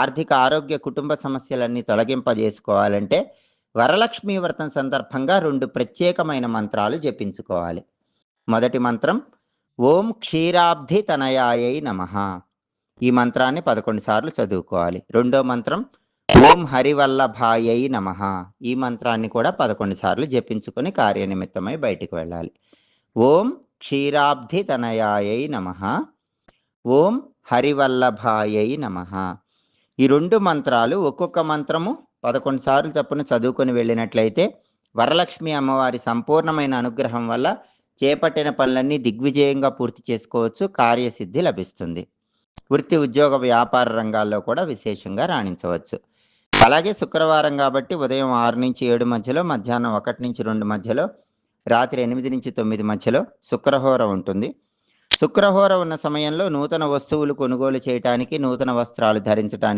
ఆర్థిక, ఆరోగ్య, కుటుంబ సమస్యలన్నీ తొలగింపజేసుకోవాలంటే వరలక్ష్మి వ్రతం సందర్భంగా 2 ప్రత్యేకమైన మంత్రాలు జపించుకోవాలి. మొదటి మంత్రం ఓం క్షీరాబ్ధి తనయాయై నమః. ఈ మంత్రాన్ని 11 సార్లు చదువుకోవాలి. రెండో మంత్రం ఓం హరివల్లభాయై నమః. ఈ మంత్రాన్ని కూడా 11 సార్లు జపించుకొని కార్యనిమిత్తమై బయటికి వెళ్ళాలి. ఓం క్షీరాబ్ధి తనయాయై నమః. ఓం హరివల్లభాయై నమః. ఈ 2 మంత్రాలు ఒక్కొక్క మంత్రము 11 సార్లు చొప్పున చదువుకొని వెళ్ళినట్లయితే వరలక్ష్మి అమ్మవారి సంపూర్ణమైన అనుగ్రహం వల్ల చేపట్టిన పనులన్నీ దిగ్విజయంగా పూర్తి చేసుకోవచ్చు. కార్యసిద్ధి లభిస్తుంది. వృత్తి, ఉద్యోగ, వ్యాపార రంగాల్లో కూడా విశేషంగా రాణించవచ్చు. అలాగే శుక్రవారం కాబట్టి ఉదయం 6-7 మధ్యలో, మధ్యాహ్నం 1-2 మధ్యలో, రాత్రి 8-9 మధ్యలో శుక్రహోర ఉంటుంది. శుక్రహోర ఉన్న సమయంలో నూతన వస్తువులు కొనుగోలు చేయటానికి, నూతన వస్త్రాలు ధరించటానికి